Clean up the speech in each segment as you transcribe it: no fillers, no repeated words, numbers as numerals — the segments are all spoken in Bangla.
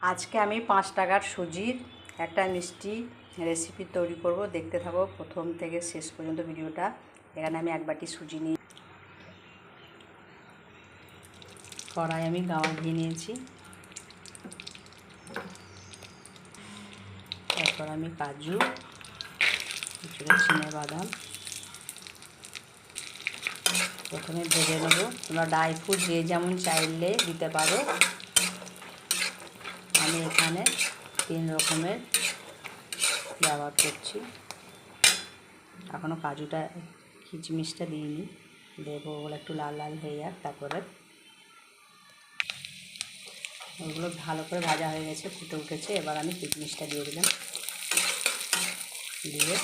আজকে আমি 5 টাকার সুজির একটা মিষ্টি রেসিপি তৈরি করব। দেখতে থাকো প্রথম থেকে শেষ পর্যন্ত ভিডিওটা। এখানে আমি এক বাটি সুজি নিয়ে কড়াই আমি গাওয়া ঘি নিয়েছি। তারপর আমি কাজু, কিছুটা চিনেবাদাম প্রথমে ভেজে নেবো। তোমরা ড্রাই ফ্রুট যে যেমন চাইলে দিতে পারো। আমি এখানে 3 রকমের ব্যবহার করছি। এখনও কাজুটা কিচমিচটা দিইনি, দেবো। ওগুলো একটু লাল লাল হয়ে যাক। তারপরে ওগুলো ভালো করে ভাজা হয়ে গেছে, ফুটে উঠেছে। এবার আমি কিচমিচটা দিয়ে দিলাম, দিয়ে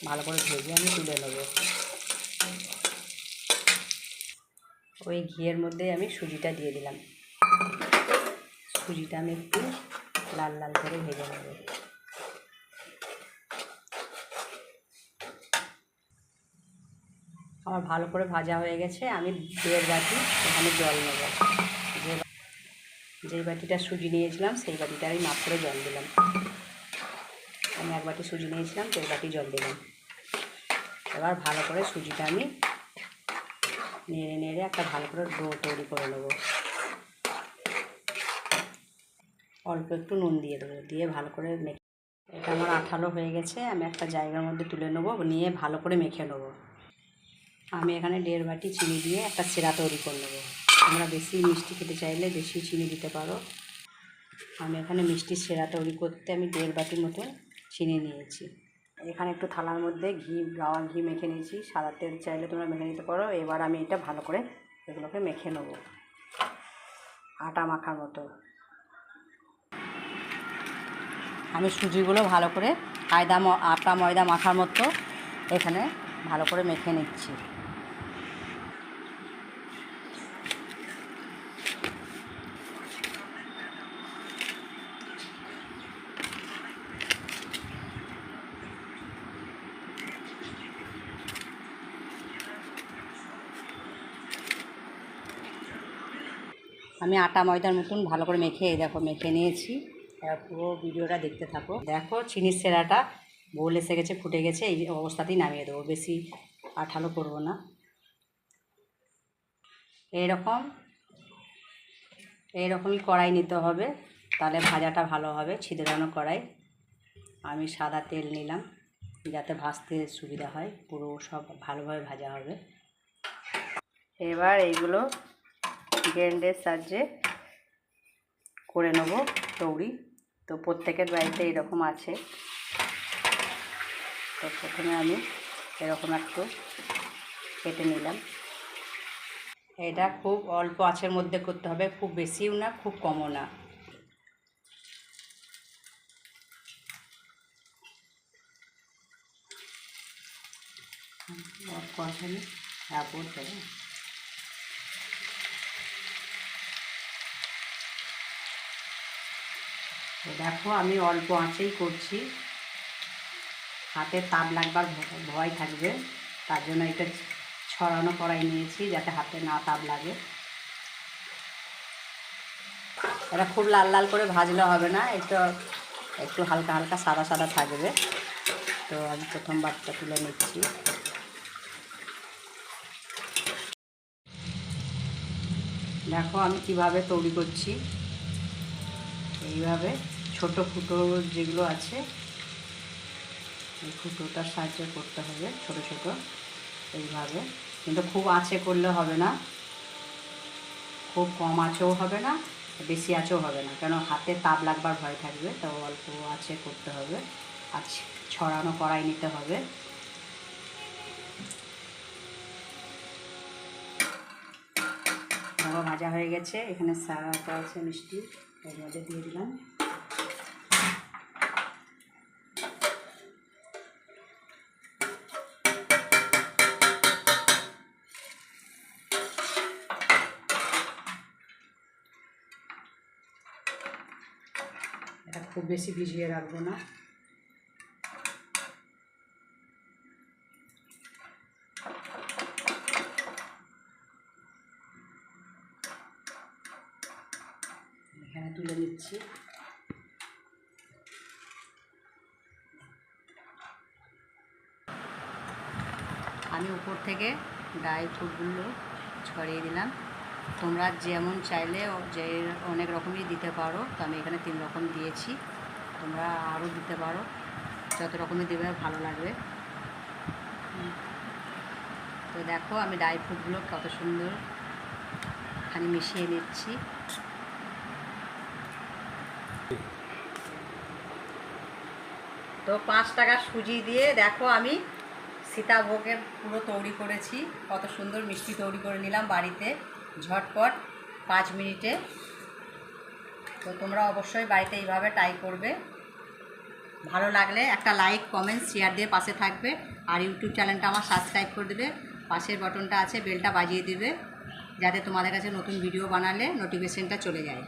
ভালো করে ভেজে আমি তুলে নেবো। ওই ঘিয়ের মধ্যে আমি সুজিটা দিয়ে দিলাম। সুজিটা আমি একটু লাল লাল করে ভেজে নেব। আমার ভালো করে ভাজা হয়ে গেছে। আমি 1.5 বাটি এখানে জল নেব। যেই বাটিটা সুজি নিয়েছিলাম সেই বাটিটা আমি মাপ করে জল দিলাম। আমি 1 বাটি সুজি নিয়েছিলাম, 1.5 বাটি জল দিলাম। এবার ভালো করে সুজিটা আমি নেড়ে নেড়ে একটা ভালো করে ডো তৈরি করে নেব। অল্প একটু নুন দিয়ে দেবো, দিয়ে ভালো করে মেখে। এটা আমার আঠালো হয়ে গেছে। আমি একটা জায়গার মধ্যে তুলে নেবো, নিয়ে ভালো করে মেখে নেব। আমি এখানে 1.5 বাটি চিনি দিয়ে একটা সিরা তৈরি করে নেব। তোমরা বেশি মিষ্টি খেতে চাইলে বেশি চিনি দিতে পারো। আমি এখানে মিষ্টির সিরা তৈরি করতে আমি 1.5 বাটির মতো চিনি নিয়েছি। এখানে একটু থালার মধ্যে গাওয়া ঘি মেখে নিয়েছি। সাদা তেল চাইলে তোমরা মেখে নিতে পারো। এবার আমি এটা ভালো করে এগুলোকে মেখে নেব, আটা মাখার মতো। আমি সুজিগুলো ভালো করে আটা ময়দা মাখার মতো এখানে ভালো করে মেখে নিচ্ছি। আমি আটা ময়দার মতন ভালো করে মেখে নিয়েছি। পুরো ভিডিওটা দেখতে থাকো। দেখো চিনির সেরাটা গোল এসে গেছে, ফুটে গেছে। এই অবস্থাতেই নামিয়ে দেবো, বেশি আঠালো করবো না। এইরকমই কড়াই নিতে হবে, তাহলে ভাজাটা ভালো হবে। ছিদ্রানো কড়াই। আমি সাদা তেল নিলাম যাতে ভাজতে সুবিধা হয়, পুরো সব ভালোভাবে ভাজা হবে। এবার এইগুলো গ্রাইন্ডারের সাহায্যে করে নেব তৈরি। তো প্রত্যেকের বাড়িতে এরকম আছে। তো প্রথমে আমি এরকম একটু কেটে নিলাম। এটা খুব অল্প আঁচের মধ্যে করতে হবে, খুব বেশিও না খুব কমও না। অল্প আছে না পড়তে হবে। দেখো আমি অল্প আঁচেই করছি, হাতে তাপ লাগবার ভয় থাকবে, তার জন্য এটা ছড়ানো কড়াই নিয়েছি যাতে হাতে না তাপ লাগে। এটা খুব লাল লাল করে ভাজলে হবে না, একটু হালকা হালকা সাদা সাদা থাকবে। তো আমি প্রথমবারটা তুলে নিচ্ছি। দেখো আমি কিভাবে তৈরি করছি। এইভাবে ছোট ফুটো যেগুলো আছে এই ফুটোটার সাহায্যে করতে হবে, ছোট ছোট এইভাবে। কিন্তু খুব আঁচে করলে হবে না, খুব কম আঁচেও হবে না, বেশি আঁচেও হবে না, কেন হাতে তাপ লাগবার ভয় থাকবে। তো অল্প আঁচে করতে হবে। আর ছড়ানো কড়াই নিতে হবে। বড় ভাজা হয়ে গেছে। এখানে সারাটা আছে মিষ্টি, এর মধ্যে দিয়ে দিলাম। এটা খুব বেশি ভিজিয়ে রাখবো না। এখানে তুলে নিচ্ছি। আমি উপর থেকে ড্রাই ফ্রুটগুলো ছড়িয়ে দিলাম। তোমরা যেমন চাইলে যে অনেক রকমই দিতে পারো, তো আমি এখানে 3 রকম দিয়েছি। তোমরা আরও দিতে পারো, যত রকমই দেবে ভালো লাগবে। তো দেখো আমি ড্রাই ফ্রুটগুলো কত সুন্দর খানি মিশিয়ে নিচ্ছি। তো 5 টাকার সুজি দিয়ে দেখো আমি সীতাভোগের পুরো তৈরি করেছি। কত সুন্দর মিষ্টি তৈরি করে নিলাম বাড়িতে ঝটপট 5 মিনিটে। তো তোমরা অবশ্যই বাড়িতে এইভাবে ট্রাই করবে। ভালো লাগলে একটা লাইক, কমেন্ট, শেয়ার দিয়ে পাশে থাকবে। আর ইউটিউব চ্যানেলটা আমার সাবস্ক্রাইব করে দেবে। পাশের বাটনটা আছে, বেলটা বাজিয়ে দেবে, যাতে তোমাদের কাছে নতুন ভিডিও বানালে নোটিফিকেশনটা চলে যায়।